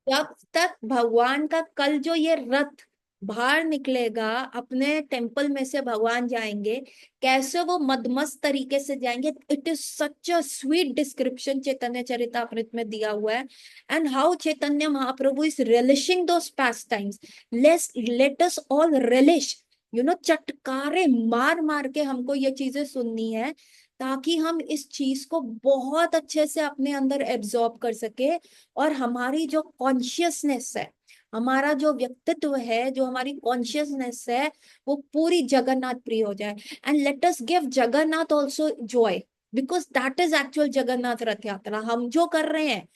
जब तक भगवान का कल जो ये रथ बाहर निकलेगा, अपने टेम्पल में से भगवान जाएंगे, कैसे वो मदमस्त तरीके से जाएंगे। It is such a sweet description Chaitanya Charitamrita में दिया हुआ है। And how Chaitanya Mahaprabhu is relishing those pastimes. Let us all relish, चटकारे मार मार के हमको ये चीजें सुननी है, ताकि हम इस चीज को बहुत अच्छे से अपने अंदर एब्जॉर्ब कर सके। और हमारी जो कॉन्शियसनेस है, हमारा जो व्यक्तित्व है, जो हमारी कॉन्शियसनेस है, वो पूरी जगन्नाथ प्रिय हो जाए। And let us give Jagannath also Joy, because that is actual Jagannath रथ यात्रा। हम जो कर रहे हैं,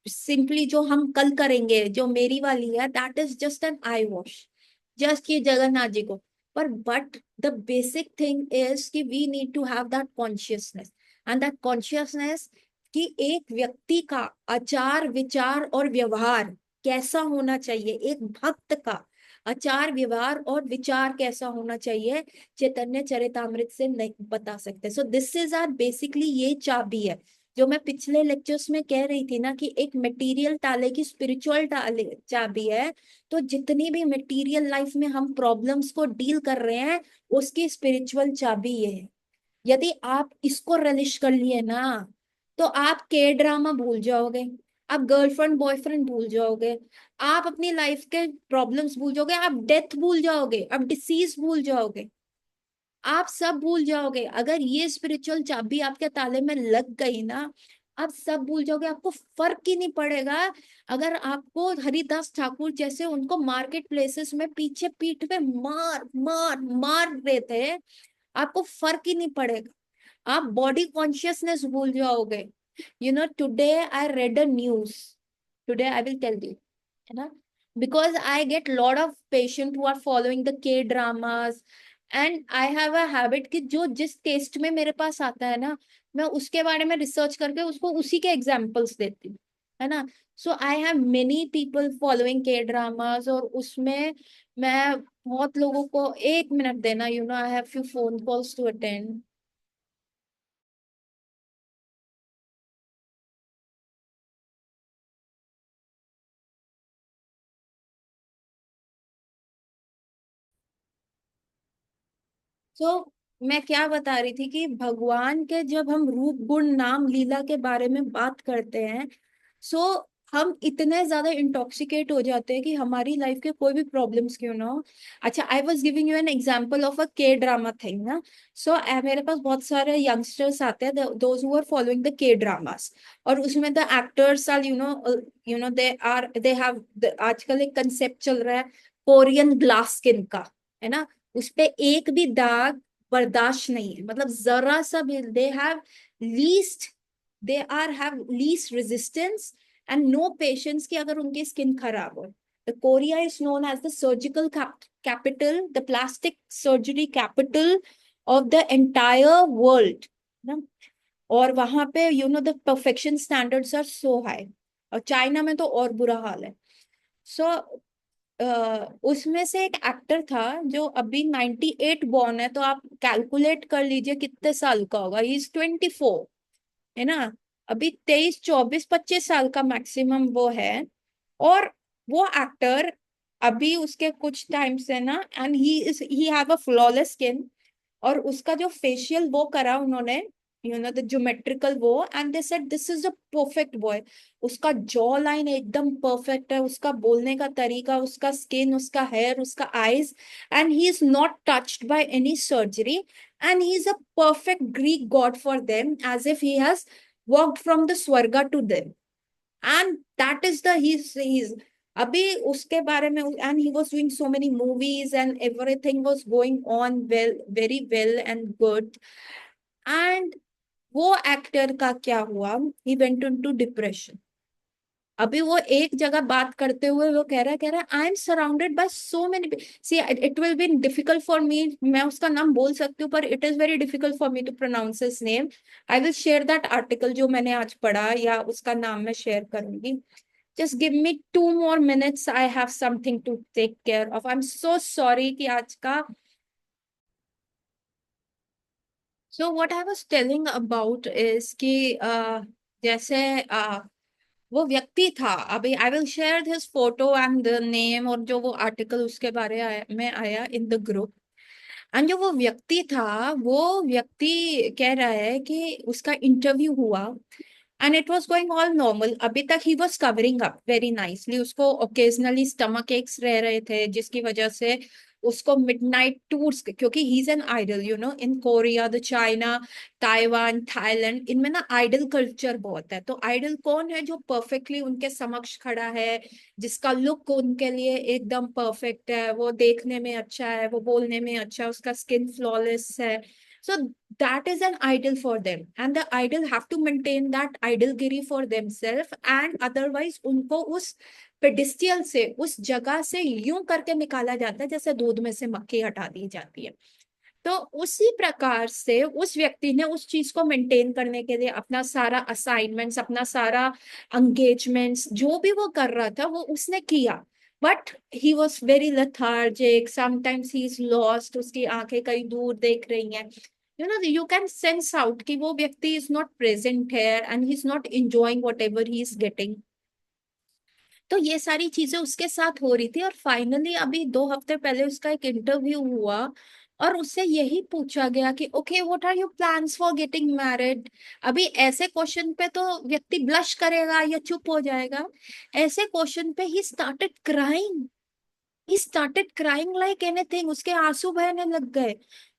सिंपली जो हम कल करेंगे, जो मेरी वाली है, that is just an eye wash, just ये जगन्नाथ जी को। पर but the basic thing is कि we need to have that consciousness. And that consciousness कि एक व्यक्ति का आचार विचार और व्यवहार कैसा होना चाहिए, एक भक्त का आचार व्यवहार और विचार कैसा होना चाहिए, चैतन्य चरितामृत से नहीं बता सकते। So this is are basically, ये चाबी है जो मैं पिछले लेक्चर्स में कह रही थी ना, कि एक मटेरियल ताले की स्पिरिचुअल ताले चाबी है। तो जितनी भी मटेरियल लाइफ में हम प्रॉब्लम्स को डील कर रहे हैं, उसकी स्पिरिचुअल चाबी ये है। यदि आप इसको रलिश कर लिए ना, तो आप के ड्रामा भूल जाओगे, आप गर्लफ्रेंड बॉयफ्रेंड भूल जाओगे, आप अपनी लाइफ के प्रॉब्लम्स भूल जाओगे, आप डेथ भूल जाओगे, आप डिसीज भूल जाओगे, आप सब भूल जाओगे। अगर ये स्पिरिचुअल चाबी आपके ताले में लग गई ना, आप सब भूल जाओगे, आपको फर्क ही नहीं पड़ेगा। अगर आपको हरिदास ठाकुर जैसे उनको मार्केट प्लेसेस में पीछे पीठ पे मार मार मार रहे थे, आपको फर्क ही नहीं पड़ेगा। आप बॉडी कॉन्शियसनेस भूल जाओगे। Today I read a news, today I will tell you, है ना, because I get lot of patients who are following the K dramas, and I have a habit कि जो जिस टेस्ट में मेरे पास आता है ना, मैं उसके बारे में रिसर्च करके उसको उसी के एग्जाम्पल्स देती हूँ, है ना। So I have many people following K dramas, और उसमें मैं बहुत लोगों को, एक मिनट देना, I have few phone calls to attend. तो मैं क्या बता रही थी कि भगवान के जब हम रूप गुण नाम लीला के बारे में बात करते हैं, सो हम इतने ज्यादा इंटॉक्सिकेट हो जाते हैं कि हमारी लाइफ के कोई भी प्रॉब्लम्स क्यों ना हो। अच्छा, I was giving you an example of a के ड्रामा थिंग ना। सो मेरे पास बहुत सारे यंगस्टर्स आते हैं, those who are following the K dramas. और उसमें the actors are they have, आजकल एक कंसेप्ट चल रहा है कोरियन ग्लास स्किन का, है ना। उस पे एक भी दाग बर्दाश्त नहीं है, मतलब जरा सा भी। They have least, they are have least resistance and no patience कि अगर उनकी स्किन खराब हो। The Korea is known as the surgical capital, the plastic surgery capital of the entire world ना। और वहां पे the perfection standards are so high. और चाइना में तो और बुरा हाल है। सो उसमें से एक एक्टर था जो अभी 98 बॉर्न है, तो आप कैलकुलेट कर लीजिए कितने साल का होगा। ही इज 24, है ना। अभी 23 24 25 साल का मैक्सिमम वो है। और वो एक्टर अभी उसके कुछ टाइम से ना, and he have a flawless skin. और उसका जो फेशियल वो करा उन्होंने, द ज्योमेट्रिकल वो, and they said this is a perfect boy. उसका जॉ लाइन एकदम परफेक्ट है, उसका बोलने का तरीका, उसका स्किन, उसका हेयर, उसका eyes, and he is not touched by any surgery. And he is a perfect Greek god for them, as if he has walked from the swarga to them. And that is the he's अभी उसके बारे में, and he was doing so many movies and everything was going on well, very well and good. And वो actor का क्या हुआ, he went into depression। अभी वो एक जगह बात करते हुए वो कह रहा है I am surrounded by so many. See it will be difficult for me, मैं उसका नाम बोल सकती हूँ पर it is very difficult for me to pronounce his name. I will share that article जो मैंने आज पढ़ा, या उसका नाम मैं शेयर करूंगी। Just give me 2 more minutes, I have something to take care of. I am so sorry कि आज का। So what I was telling about is कि जैसे वो व्यक्ति था, अभी I will share this photo and the name, और जो वो आर्टिकल उसके बारे में आया इन द ग्रुप। एंड जो वो व्यक्ति था, वो व्यक्ति कह रहा है कि उसका इंटरव्यू हुआ and it was going all normal. अभी तक he was covering up very nicely, उसको ओकेजनली स्टमक एक्स रह रहे थे जिसकी वजह से उसको मिडनाइट टूर्स, क्योंकि he is an idol you know in Korea, the China, Taiwan, Thailand, इनमें ना आइडल कल्चर बहुत है। तो आइडल कौन है? जो परफेक्टली उनके समक्ष खड़ा है, जिसका लुक उनके लिए एकदम परफेक्ट है, वो देखने में अच्छा है, वो बोलने में अच्छा है, उसका स्किन फ्लॉलेस है। So that is an idol for them, and the idol have to maintain that idolgiri for themselves, and otherwise उनको उस पेडिस्टियल से, उस जगह से यूं करके निकाला जाता है जैसे दूध में से मक्खी हटा दी जाती है। तो उसी प्रकार से उस व्यक्ति ने उस चीज को मेंटेन करने के लिए अपना सारा असाइनमेंट्स, अपना सारा एंगेजमेंट्स, जो भी वो कर रहा था वो उसने किया। But he was very lethargic, sometimes he is lost, उसकी आंखें कहीं दूर देख रही हैं। यू कैन सेंस आउट कि वो व्यक्ति is not present here and he is not enjoying what ever he is getting. तो ये सारी चीजें उसके साथ हो रही थी, और फाइनली अभी 2 हफ्ते पहले उसका एक इंटरव्यू हुआ, और उससे यही पूछा गया कि okay what are your plans for getting married. अभी ऐसे क्वेश्चन पे तो व्यक्ति ब्लश करेगा या चुप हो जाएगा, ऐसे क्वेश्चन पे he started crying, he started crying like anything, उसके आंसू बहने लग गए।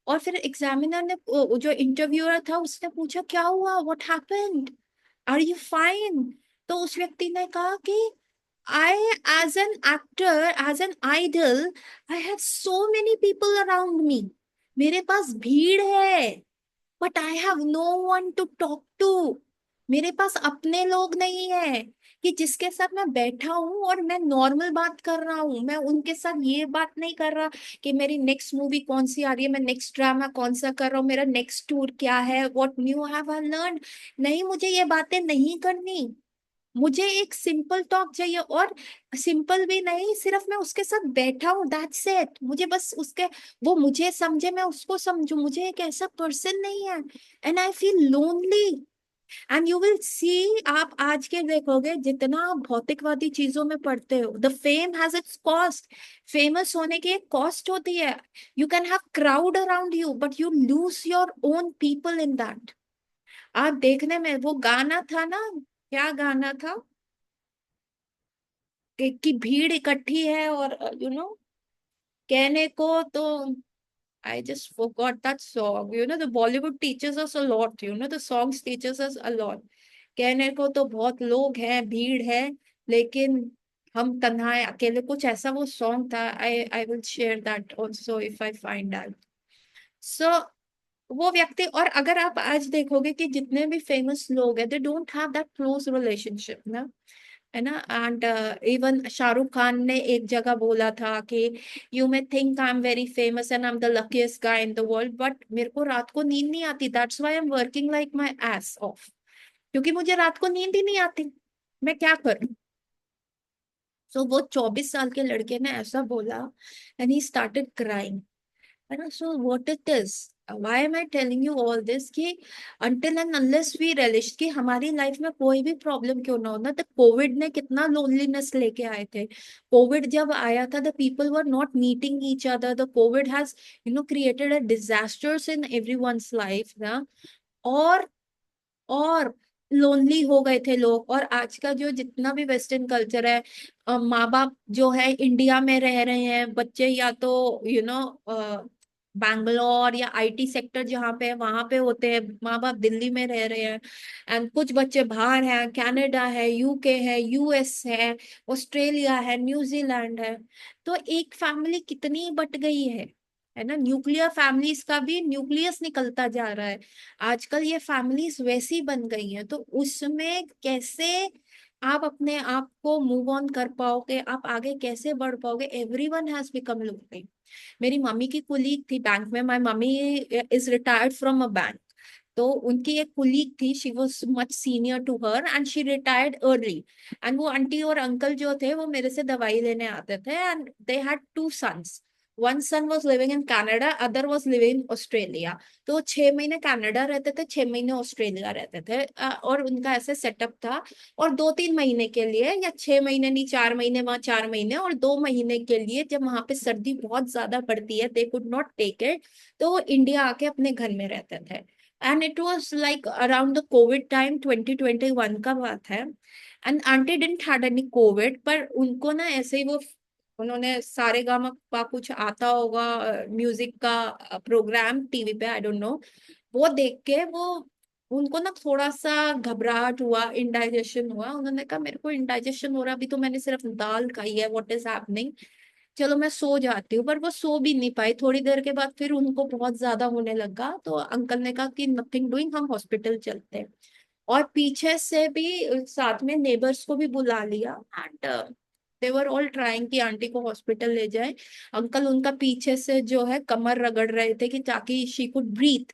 और फिर एग्जामिनर ने, जो इंटरव्यूअर था, उसने पूछा क्या हुआ, what happened, are you fine? तो उस व्यक्ति ने कहा कि I, as an actor, as an idol, I have so many people around me. मेरे पास भीड़ है, but I have no one to talk to. मेरे पास अपने लोग नहीं है कि जिसके साथ मैं बैठा हूं और मैं नॉर्मल बात कर रहा हूं। मैं उनके साथ ये बात नहीं कर रहा कि मेरी नेक्स्ट मूवी कौन सी आ रही है, मैं नेक्स्ट ड्रामा कौन सा कर रहा हूँ, मेरा नेक्स्ट टूर क्या है, what new have I learn. नहीं, मुझे ये बातें नहीं करनी। मुझे एक सिंपल टॉक चाहिए, और सिंपल भी नहीं, सिर्फ मैं उसके साथ बैठा हूँ, दैट्स इट। मुझे बस उसके, वो मुझे समझे, मैं उसको समझू, मुझे एक ऐसा पर्सन नहीं है। And I feel lonely. And you will see, आप आज के देखोगे जितना आप भौतिकवादी चीजों में पढ़ते हो, the fame has its cost. Famous होने की एक कॉस्ट होती है। You can have crowd around you but you lose your own people in that. आप देखने में वो गाना था ना, क्या गाना था, कि भीड़ इकट्ठी है, और कहने को तो I just forgot that song. The Bollywood teaches us a lot. The songs teaches us a lot. कहने को तो बहुत लोग हैं, भीड़ है, लेकिन हम तन्हाए अकेले, कुछ ऐसा वो सॉन्ग था। I will share that also if I find out. So वो व्यक्ति, और अगर आप आज देखोगे कि जितने भी फेमस लोग हैं, they don't have that close relationship ना, है ना। एंड इवन शाहरुख खान ने एक जगह बोला था कि you may think I am very famous and I am the luckiest guy in the world, but मेरे को रात को नींद नहीं आती, that's why I am working like my S of, क्योंकि मुझे रात को नींद ही नहीं आती, मैं क्या करूं। सो वो 24 साल के लड़के ने ऐसा बोला, एंड ही स्टार्टेड क्राइंग, है ना। So what it is, why am I telling you all this, कि until and unless we relish कि हमारी लाइफ में कोई भी प्रॉब्लम क्यों ना हो ना, तो कोविड ने कितना लोनलीनेस लेके आए थे। कोविड जब आया था, the people were not meeting each other, the Covid has created a disasters in everyone's life ना। और और लोनली हो गए थे लोग। और आज का जो जितना भी वेस्टर्न कल्चर है, माँ बाप जो है इंडिया में रह रहे हैं, बच्चे या तो बैंगलोर या आईटी सेक्टर जहाँ पे है वहां पे होते हैं, माँ बाप दिल्ली में रह रहे हैं, एंड कुछ बच्चे बाहर हैं, कनाडा है, यूके है, यूएस है, ऑस्ट्रेलिया है, न्यूजीलैंड है। तो एक फैमिली कितनी बट गई है ना। न्यूक्लियर फैमिलीज का भी न्यूक्लियस निकलता जा रहा है आजकल, ये फैमिलीज वैसी बन गई हैं। तो उसमें कैसे आप अपने आप को मूव ऑन कर पाओगे, आप आगे कैसे बढ़ पाओगे, एवरीवन हैज बिकम लोनली। मेरी मम्मी की कुलीग थी बैंक में, my mummy is retired from a bank. तो उनकी एक कुलीग थी, she was much senior to her and she retired early. And वो आंटी और अंकल जो थे वो मेरे से दवाई लेने आते थे, and they had 2 sons. One son was living in Canada, other was living in Australia. तो 6 महीने कनाडा रहते थे, 6 महीने ऑस्ट्रेलिया रहते थे, और उनका ऐसे सेटअप था। और 2-3 महीने के लिए, या 6 महीने नहीं, 4 महीने वहां, 4 महीने और 2 महीने के लिए, जब वहां पे सर्दी बहुत ज्यादा पड़ती है, they could not take it, तो वो इंडिया आके अपने घर में रहते थे। And it was like around the COVID time, 2021 का बात है। And aunty didn't had any COVID, पर उनको ना ऐसे ही वो, उन्होंने सारे गामा पा कुछ आता होगा, म्यूजिक का प्रोग्राम टीवी पे, आई डोंट नो, वो देख के वो, उनको ना थोड़ा सा घबराहट हुआ, इंडाइजेशन हुआ। उन्होंने कहा मेरे को इंडाइजेशन हो रहा, अभी तो मैंने सिर्फ दाल खाई है, व्हाट इज हैपनिंग, चलो मैं सो जाती हूँ। पर वो सो भी नहीं पाई, थोड़ी देर के बाद फिर उनको बहुत ज्यादा होने लगा, तो अंकल ने कहा कि नथिंग डूइंग, हम हॉस्पिटल चलते हैं। और पीछे से भी साथ में नेबर्स को भी बुला लिया, and they were all trying कि आंटी को हॉस्पिटल ले जाए। अंकल उनका पीछे से जो है कमर रगड़ रहे थे कि ताकि शी कुड ब्रीथ,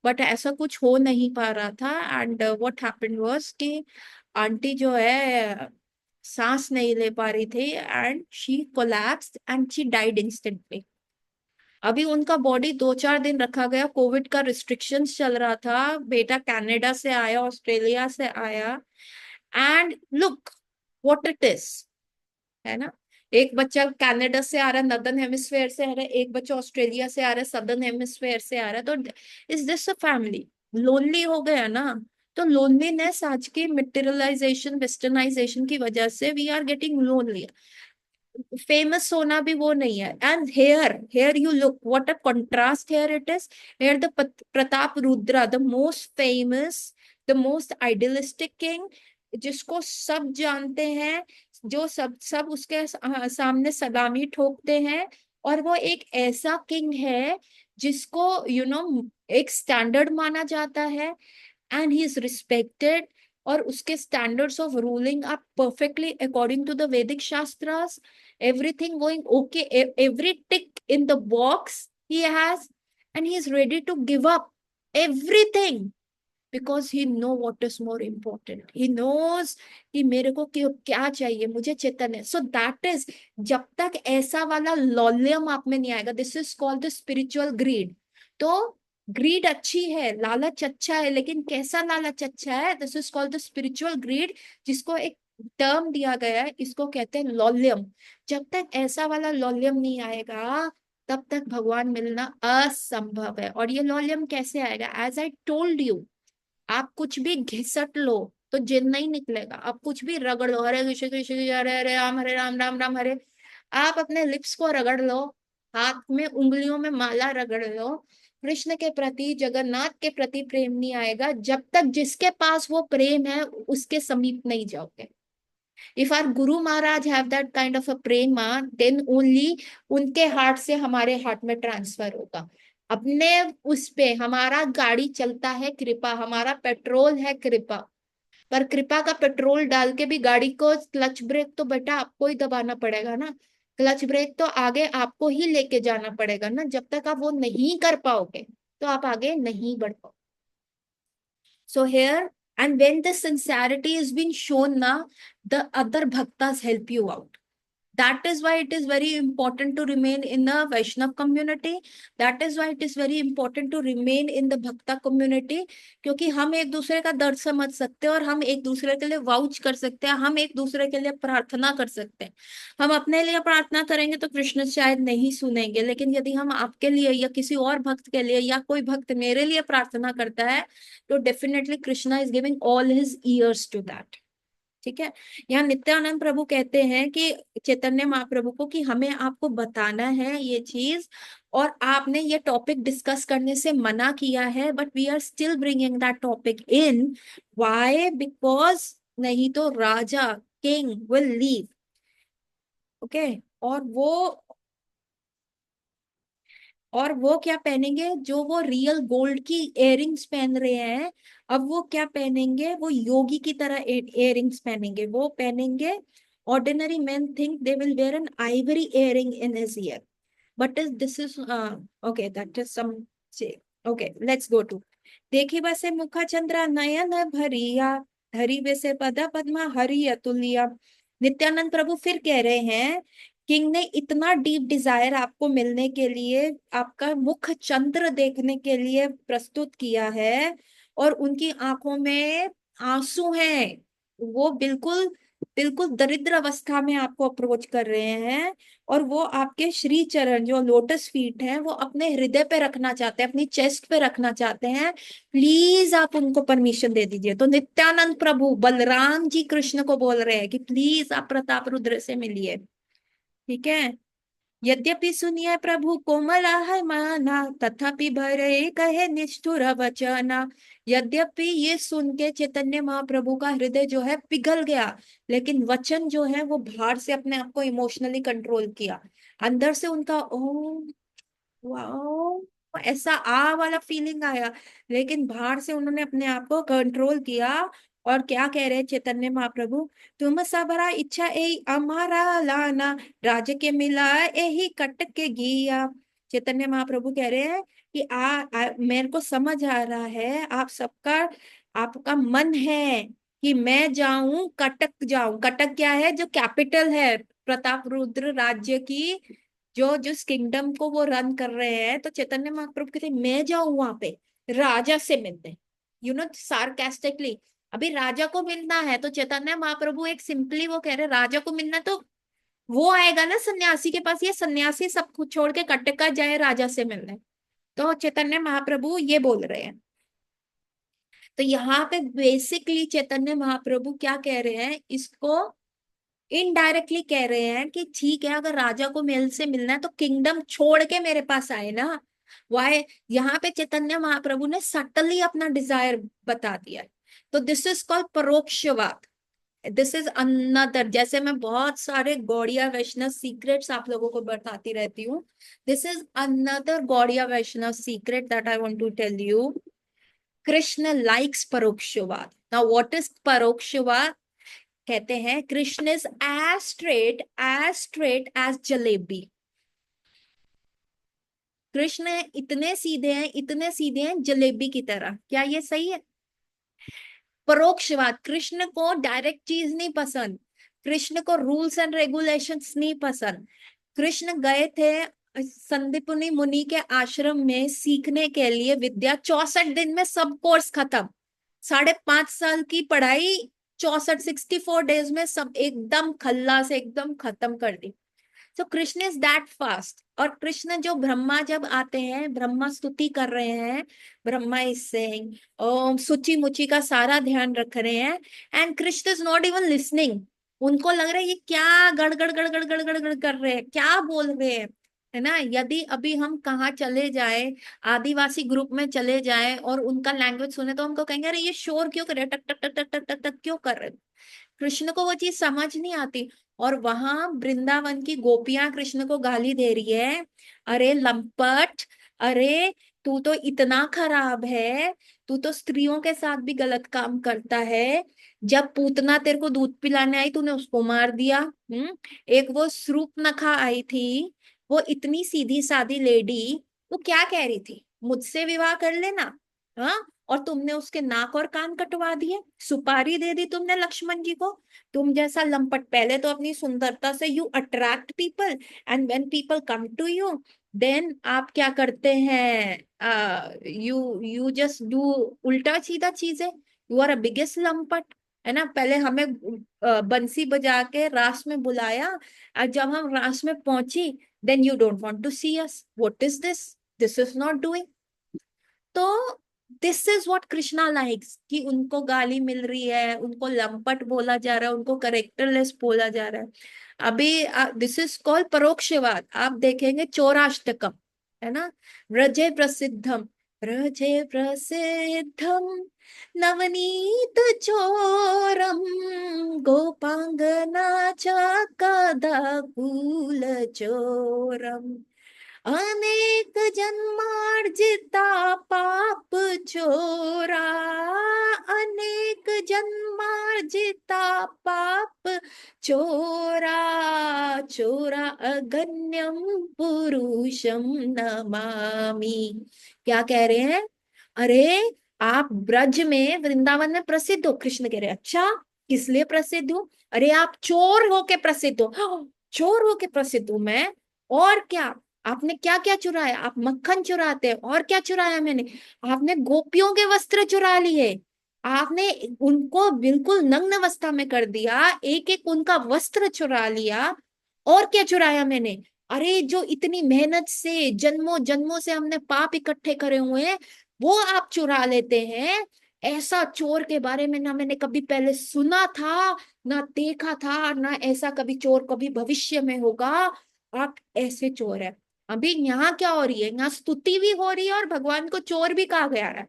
बट ऐसा कुछ हो नहीं पा रहा था। एंड व्हाट हैपेंड वाज कि आंटी जो है सांस नहीं ले पा रही थी, and she collapsed and she died instantly. अभी उनका बॉडी 2-4 दिन रखा गया, कोविड का रिस्ट्रिक्शंस चल रहा था, बेटा कनाडा से आया, ऑस्ट्रेलिया से आया, and look what it is, है ना। एक बच्चा कनाडा से आ रहा है, नदर्न हेमिस्फेयर से आ रहा है, एक बच्चा ऑस्ट्रेलिया से आ रहा है, सदर्न हेमिस्फेयर से आ रहा है। तो is this a family lonely हो गया ना। तो लोनलीनेस आज की मटेरियलाइजेशन, वेस्टर्नाइजेशन की वजह से we are getting lonely. Famous होना भी वो नहीं है। And here, here you look what a contrast here it is. Here the Pratap Rudra, the most famous, the most idealistic king, जिसको सब जानते हैं, जो सब सब उसके सामने सलामी ठोकते हैं। और वो एक ऐसा किंग है जिसको एक स्टैंडर्ड माना जाता है, एंड ही इज रिस्पेक्टेड। और उसके standards of ruling are perfectly according to the Vedic shastras, everything going okay, every tick in the box he has, and he is ready to give up everything because he know what is more important, he knows कि मेरे को क्या चाहिए, मुझे चेतन है। So that is, जब तक ऐसा वाला लॉल्यम आप में नहीं आएगा, this is called the spiritual greed. तो ग्रीड अच्छी है, लालच अच्छा है, लेकिन कैसा लालच अच्छा है, this is called the spiritual greed, जिसको एक टर्म दिया गया है, इसको कहते हैं लॉल्यम। जब तक ऐसा वाला लॉल्यम नहीं आएगा, तब तक भगवान मिलना असंभव है। और ये लॉल्यम कैसे आएगा, एज आई टोल्ड यू, आप कुछ भी घिसट लो तो जिन नहीं निकलेगा, आप कुछ भी रगड़ लो, हरे कृष्ण कृष्ण कृष्ण, हरे हरे राम राम राम हरे, आप अपने लिप्स को रगड़ लो, हाथ में उंगलियों में माला रगड़ लो, कृष्ण के प्रति, जगन्नाथ के प्रति प्रेम नहीं आएगा जब तक जिसके पास वो प्रेम है उसके समीप नहीं जाओगे। If our Guru Maharaj have that kind of a prema, then only उनके हार्ट से हमारे हार्ट में ट्रांसफर होगा। अपने उस पे हमारा गाड़ी चलता है कृपा, हमारा पेट्रोल है कृपा। पर कृपा का पेट्रोल डाल के भी गाड़ी को क्लच ब्रेक तो बेटा आपको ही दबाना पड़ेगा ना। क्लच ब्रेक तो आगे आपको ही लेके जाना पड़ेगा ना। जब तक आप वो नहीं कर पाओगे तो आप आगे नहीं बढ़ पाओगे। So here, and when the sincerity is being shown na, the other bhaktas help you out. That is why it is very important to remain in the Vaishnav community. That is why it is very important to remain in the Bhakta community. क्योंकि हम एक दूसरे का दर्द समझ सकते हैं, और हम एक दूसरे के लिए वाउच कर सकते हैं, हम एक दूसरे के लिए प्रार्थना कर सकते हैं। हम अपने लिए प्रार्थना करेंगे तो कृष्ण शायद नहीं सुनेंगे, लेकिन यदि हम आपके लिए या किसी और भक्त के लिए, या कोई भक्त मेरे लिए प्रार्थना करता है, तो definitely Krishna is giving all his ears to that. ठीक है। यहाँ नित्यानंद प्रभु कहते हैं कि चैतन्य महाप्रभु को, कि हमें आपको बताना है ये चीज, और आपने ये टॉपिक डिस्कस करने से मना किया है, but we are still bringing that topic in. Why? Because नहीं तो राजा, किंग विल लीव। ओके। और वो और वो क्या पहनेंगे, जो वो रियल गोल्ड की इयररिंग्स पहन रहे हैं, अब वो क्या पहनेंगे, वो योगी की तरह इयररिंग्स पहनेंगे। वो पहनेंगे, ordinary man think they will wear an ivory earring in his ear, but is this is okay, that is some, okay let's go to. देखी बसे मुख चंद्रा नयन भरिया, धरी वैसे पद पद्मा हरि अतुलिया। नित्यानंद प्रभु फिर कह रहे हैं किंग ने इतना डीप डिजायर आपको मिलने के लिए, आपका मुख चंद्र देखने के लिए प्रस्तुत किया है, और उनकी आंखों में आंसू हैं। वो बिल्कुल बिल्कुल दरिद्र अवस्था में आपको अप्रोच कर रहे हैं, और वो आपके श्री चरण जो लोटस फीट हैं वो अपने हृदय पे रखना चाहते हैं, अपनी चेस्ट पे रखना चाहते हैं। प्लीज आप उनको परमिशन दे दीजिए। तो नित्यानंद प्रभु बलराम जी कृष्ण को बोल रहे हैं कि प्लीज आप प्रताप रुद्र से मिलिए। ठीक है। यद्यपि सुनिए प्रभु कोमला है माना, तथापि भरे कहे निष्ठुर वचना। यद्यपि ये सुन के चैतन्य महाप्रभु का हृदय जो है पिघल गया, लेकिन वचन जो है वो बाहर से अपने आप को इमोशनली कंट्रोल किया। अंदर से उनका ओ वाओ ऐसा आ वाला फीलिंग आया, लेकिन बाहर से उन्होंने अपने आप को कंट्रोल किया। और क्या कह रहे हैं चैतन्य महाप्रभु, तुम सबरा इच्छा ए हमारा लाना, राज के मिला यही कट के गिया। चैतन्य महाप्रभु कह रहे हैं कि मेरे को समझ आ रहा है आप सबका, आपका मन है कि मैं जाऊं कटक जाऊं। कटक क्या है, जो कैपिटल है प्रताप रुद्र राज्य की, जो जिस किंगडम को वो रन कर रहे हैं। तो चैतन्य महाप्रभु कहते हैं, मैं जाऊं वहां पे राजा से मिलने, सार्केस्टिकली। अभी राजा को मिलना है तो चैतन्य महाप्रभु एक सिंपली वो कह रहे राजा को मिलना, तो वो आएगा ना सन्यासी के पास, ये सन्यासी सब कुछ छोड़ के कटका जाए राजा से मिलने। तो चैतन्य महाप्रभु ये बोल रहे हैं। तो यहाँ पे बेसिकली चैतन्य महाप्रभु क्या कह रहे हैं, इसको इनडायरेक्टली कह रहे हैं कि ठीक है, अगर राजा को मेल से मिलना है तो किंगडम छोड़ के मेरे पास आए ना। वाई, यहाँ पे चैतन्य महाप्रभु ने सटली अपना डिजायर बता दिया है। तो this is called parokshavad. This is another, जैसे मैं बहुत सारे गौड़िया वैष्णव सीक्रेट्स आप लोगों को बताती रहती हूँ, this is another Gaudiya Vaishnava secret that I want to tell you. Krishna likes parokshavad. Now what is parokshavad? कहते हैं Krishna is as straight as jalebi. Krishna इतने सीधे हैं, इतने सीधे हैं जलेबी की तरह। क्या ये सही है? परोक्षवाद, कृष्ण को डायरेक्ट चीज नहीं पसंद, कृष्ण को रूल्स एंड रेगुलेशंस नहीं पसंद। कृष्ण गए थे संदीपनी मुनि के आश्रम में सीखने के लिए विद्या, 64 दिन में सब कोर्स खत्म। 5.5 साल की पढ़ाई 64 डेज में सब एकदम खल्लास एकदम खत्म कर दी। तो कृष्ण इज दैट फास्ट। और कृष्ण जो ब्रह्मा जब आते हैं, ब्रह्मा स्तुति कर रहे हैं, ब्रह्मा इज सेइंग ओम सुचि मुचि का सारा ध्यान रख रहे हैं, and Krishna is not even listening. उनको लग रहा है ये क्या गड़गड़ गड़गड़ गड़गड़ गड़ कर रहे हैं, क्या बोल रहे हैं, है ना। यदि अभी हम कहाँ चले जाए, आदिवासी ग्रुप में चले जाए और उनका लैंग्वेज सुने, तो हमको कहेंगे अरे ये शोर क्यों कर रहे हैं, टक टक टक टक टक टक टक क्यों कर रहे हैं। कृष्ण को वो चीज समझ नहीं आती। और वहां वृंदावन की गोपियां कृष्ण को गाली दे रही है, अरे लंपट, अरे तू तो इतना खराब है, तू तो स्त्रियों के साथ भी गलत काम करता है। जब पूतना तेरे को दूध पिलाने आई तूने उसको मार दिया। एक वो शूर्पणखा आई थी, वो इतनी सीधी सादी लेडी, वो क्या कह रही थी, मुझसे विवाह कर लेना। हाँ, और तुमने उसके नाक और कान कटवा दिए, सुपारी दे दी तुमने लक्ष्मण जी को। तुम जैसा लंपट, पहले तो अपनी सुंदरता से you attract people, and when people come to you, then आप क्या करते हैं, यू यू जस्ट डू उल्टा सीधा चीजें। यू आर अ बिगेस्ट लंपट, है ना। पहले हमें बंसी बजा के रास में बुलाया, और जब हम रास में पहुंची, then you don't want to see us. What is this, this is not doing. तो this is what Krishna likes, कि उनको गाली मिल रही है, उनको लंपट बोला जा रहा है, उनको करेक्टरलेस बोला जा रहा है। अभी दिस इज कॉल्ड परोक्षवाद। आप देखेंगे चौराष्टकम, है ना, व्रजे प्रसिद्धम, व्रजे प्रसिद्धम नवनीत चोरम, गोपांगना च कूल चोरम, अनेक जन्मार्जिता पाप चोरा, अनेक जन्मार्जिता पाप चोरा, चोरा अगण्यम पुरुषम नमामि। क्या कह रहे हैं, अरे आप ब्रज में वृंदावन में प्रसिद्ध हो। कृष्ण कह रहे हैं अच्छा, किस लिए प्रसिद्ध हो, अरे आप चोर होके प्रसिद्ध हो। चोर होके प्रसिद्ध हूं मैं। और क्या? आपने क्या क्या चुराया? आप मक्खन चुराते हैं, और क्या चुराया मैंने? आपने गोपियों के वस्त्र चुरा लिए। आपने उनको बिल्कुल नग्न अवस्था में कर दिया, एक एक उनका वस्त्र चुरा लिया। और क्या चुराया मैंने? अरे जो इतनी मेहनत से जन्मों जन्मों से हमने पाप इकट्ठे करे हुए हैं, वो आप चुरा लेते हैं। ऐसा चोर के बारे में ना मैंने कभी पहले सुना था, ना देखा था, ना ऐसा कभी चोर कभी भविष्य में होगा। आप ऐसे चोर है। अभी यहाँ क्या हो रही है? यहाँ स्तुति भी हो रही है और भगवान को चोर भी कहा गया है।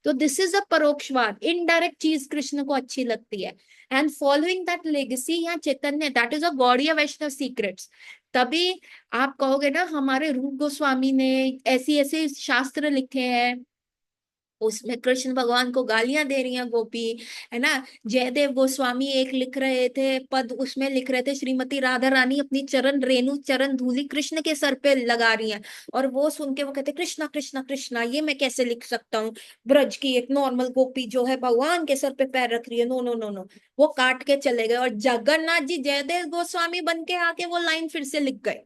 तो दिस इज अ परोक्षवाद, इनडायरेक्ट चीज कृष्ण को अच्छी लगती है। एंड फॉलोइंग दैट लेगेसी, यहाँ Chaitanya, that is a Gaudiya Vaishnava secrets. तभी आप कहोगे ना हमारे रूप गोस्वामी ने ऐसी ऐसे शास्त्र लिखे हैं, उसमें कृष्ण भगवान को गालियां दे रही हैं गोपी, है ना। जयदेव गोस्वामी एक लिख रहे थे पद, उसमें लिख रहे थे श्रीमती राधा रानी अपनी चरण रेणु चरण धूलि कृष्ण के सर पे लगा रही हैं। और वो सुन के वो कहते कृष्णा कृष्णा कृष्णा, ये मैं कैसे लिख सकता हूँ? ब्रज की एक नॉर्मल गोपी जो है भगवान के सर पे पैर रख रही है, नो नो नो नो। वो काट के चले गए और जगन्नाथ जी जयदेव गोस्वामी बन के आके वो लाइन फिर से लिख गए।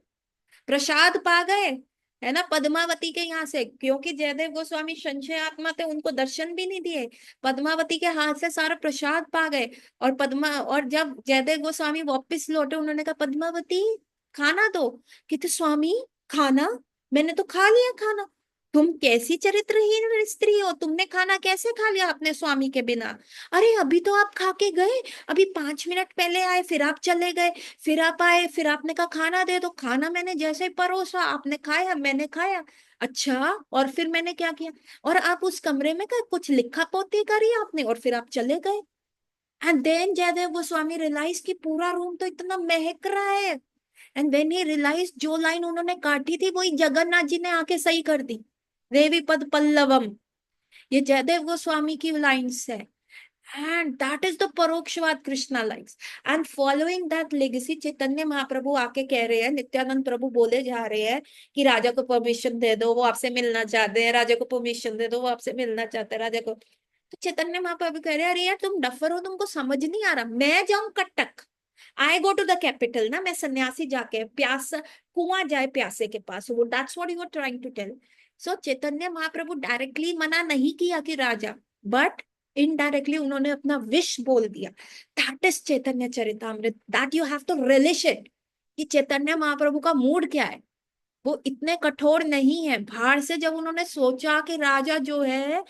प्रसाद पा गए, है ना, पद्मावती के यहाँ से, क्योंकि जयदेव गोस्वामी संशय आत्मा थे, उनको दर्शन भी नहीं दिए। पद्मावती के हाथ से सारा प्रसाद पा गए। और और जब जयदेव गोस्वामी वापस लौटे, उन्होंने कहा पद्मावती खाना दो। कहते स्वामी खाना? मैंने तो खा लिया खाना। तुम कैसी चरित्रहीन स्त्री हो, तुमने खाना कैसे खा लिया अपने स्वामी के बिना? अरे अभी तो आप खा के गए, अभी 5 मिनट पहले आए, फिर आप चले गए, फिर आप आए, फिर आपने कहा खाना दे दो, खाना मैंने जैसे ही परोसा आपने खाया, मैंने खाया। अच्छा, और फिर मैंने क्या किया? और आप उस कमरे में गए, कुछ लिखा पोती करी आपने, और फिर आप चले गए। And then Jayadev Goswami realise कि पूरा रूम तो इतना महक रहा है। एंड देन ही रियलाइज जो लाइन उन्होंने काटी थी वही जगन्नाथ जी ने आके सही कर दी। देवी पद पल्लवम, ये जयदेव गोस्वामी की लाइन्स है। And that is the परोक्षवाद Krishna likes. And following that legacy, Chaitanya Mahaprabhu आके कह रहे हैं, नित्यानंद प्रभु बोले जा रहे हैं कि राजा को परमिशन दे दो, वो आपसे मिलना चाहते हैं, राजा को परमिशन दे दो, वो आपसे मिलना चाहते हैं, राजा को। तो चैतन्य महाप्रभु कह रहे हैं अरे यार तुम डफर हो, तुमको समझ नहीं आ रहा, मैं जाऊं कटक, आई गो टू द कैपिटल ना, मैं सन्यासी जाके प्यास, कुआं जाए प्यासे के पास, वो that's what you are trying to tell. So Chaitanya Mahaprabhu directly मना नहीं किया कि राजा, बट इनडायरेक्टली उन्होंने अपना विश बोल दिया। That is Chaitanya Charitamrita, that you have to relish it. कि चैतन्य महाप्रभु का मूड क्या है। वो इतने कठोर नहीं है। बाहर से जब उन्होंने सोचा कि राजा जो है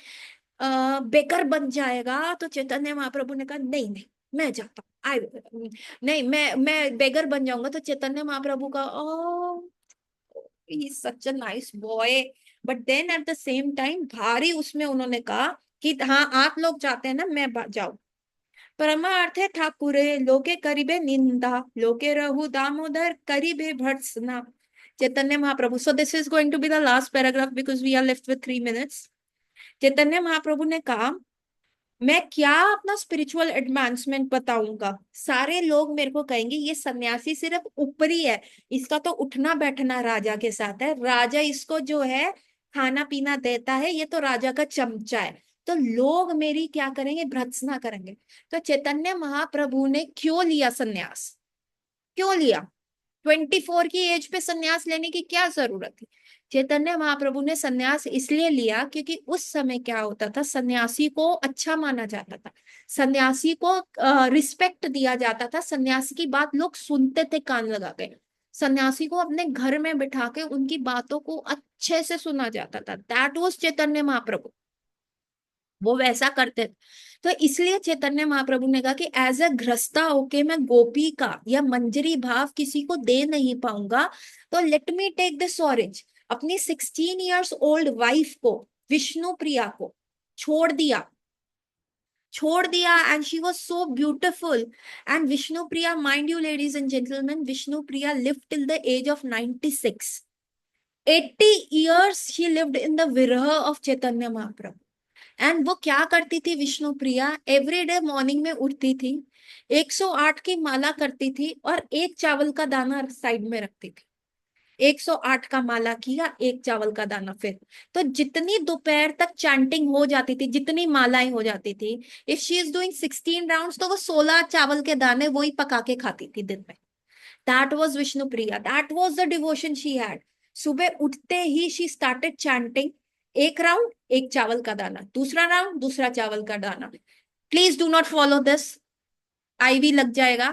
बेकर बन जाएगा, तो चैतन्य महाप्रभु ने कहा नहीं नहीं, मैं जाता हूँ, आई, नहीं मैं बेगर बन जाऊंगा। तो चैतन्य महाप्रभु का oh, he such a nice boy. But then at the same time भारी उसमें उन्होंने कहा कि हाँ आप लोग चाहते हैं ना मैं जाऊं। परमार्थे ठाकुरे लोके करिबे निंदा, लोके रहु दामोदर करिबे भर्त्सना। Chaitanya Mahaprabhu, so this is going to be the last paragraph because we are left with 3 minutes. Chaitanya Mahaprabhu ने कहा मैं क्या अपना स्पिरिचुअल एडवांसमेंट बताऊंगा, सारे लोग मेरे को कहेंगे ये सन्यासी सिर्फ ऊपरी है, इसका तो उठना बैठना राजा के साथ है, राजा इसको जो है खाना पीना देता है, ये तो राजा का चमचा है। तो लोग मेरी क्या करेंगे, भर्त्सना करेंगे। तो चैतन्य महाप्रभु ने क्यों लिया सन्यास? क्यों लिया? 24 की एज पे सन्यास लेने की क्या जरूरत थी? चैतन्य महाप्रभु ने सन्यास इसलिए लिया क्योंकि उस समय क्या होता था, सन्यासी को अच्छा माना जाता था, सन्यासी को रिस्पेक्ट दिया जाता था, सन्यासी की बात लोग सुनते थे कान लगा के, सन्यासी को अपने घर में बिठा के उनकी बातों को अच्छे से सुना जाता था। दैट वाज चैतन्य महाप्रभु, वो वैसा करते थे। तो इसलिए चैतन्य महाप्रभु ने कहा कि एज अ गृहस्था होके मैं गोपी का या मंजरी भाव किसी को दे नहीं पाऊंगा, तो let me take this orange. अपनी 16 years ओल्ड वाइफ को, विष्णु प्रिया को छोड़ दिया, छोड़ दिया। And she was so beautiful. And Vishnu Priya, mind you ladies and gentleman, Vishnu Priya lived till the age of 96। 80 years she lived in the विरह ऑफ चैतन्य महाप्रभु। एंड वो क्या करती थी Vishnu Priya, every day morning में उठती थी, 108 की माला करती थी और एक चावल का दाना साइड में रखती थी। 108 का माला किया, एक चावल का दाना। फिर तो जितनी दोपहर तक चैंटिंग हो जाती थी, जितनी मालाएं हो जाती थी, if she is doing 16 rounds, तो वो 16 चावल के दाने वही पका के खाती थी दिन में। That was Vishnu Priya, that was the devotion she had. सुबह उठते ही शी स्टार्टेड चैंटिंग, एक राउंड एक चावल का दाना, दूसरा राउंड दूसरा चावल का दाना। Please do not follow this, IV लग जाएगा,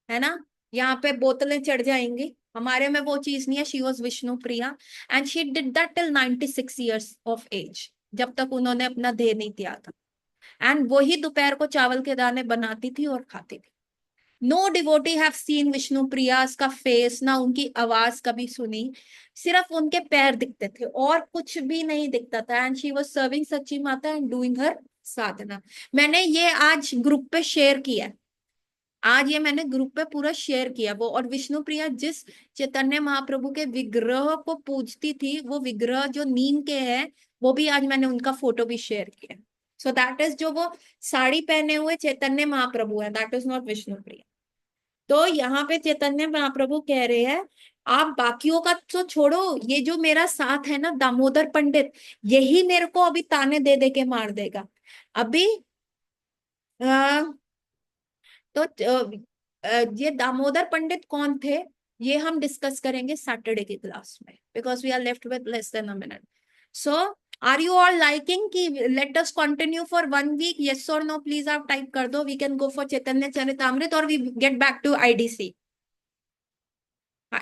है ना, यहाँ पे बोतलें चढ़ जाएंगी, हमारे में वो चीज नहीं है। She was Vishnu Priya and she did that till 96 years of age, जब तक उन्होंने अपना देह नहीं त्यागा। एंड वही दोपहर को चावल के दाने बनाती थी और खाती थी। No devotee have seen Vishnu Priya's का फेस, ना उनकी आवाज कभी सुनी, सिर्फ उनके पैर दिखते थे और कुछ भी नहीं दिखता था। एंड शी वॉज सर्विंग सच्ची माता एंड डूइंग हर साधना। मैंने ये आज ग्रुप पे शेयर किया, आज ये मैंने ग्रुप पे पूरा शेयर किया वो। और विष्णु प्रिया जिस चैतन्य महाप्रभु के विग्रह को पूजती थी, वो विग्रह जो नीम के हैं, वो भी आज मैंने उनका फोटो भी शेयर किया। सो दैट इज, जो वो साड़ी पहने हुए चैतन्य महाप्रभु है, that is not Vishnu Priya. तो यहाँ पे चैतन्य महाप्रभु कह रहे हैं, आप बाकियों का तो छोड़ो, ये जो मेरा साथ है ना दामोदर पंडित, यही मेरे को अभी ताने दे दे के मार देगा। अभी तो ये दामोदर पंडित कौन थे, ये हम डिस्कस करेंगे सैटरडे की क्लास में, because we are left with less than a minute. So are you all liking कि let us continue for 1 week? Yes और नो प्लीज आप टाइप कर दो। We can go for Chaitanya Charitamrita और we get back to IDC.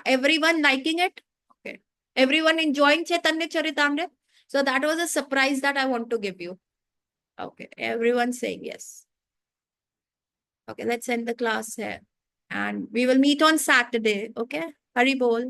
Everyone liking it? Okay. Everyone enjoying Chaitanya Charitamrita? So that was a surprise that I want to give you. Okay. Everyone saying yes. Okay, let's end the class here. And we will meet on Saturday. Okay. Hari bol.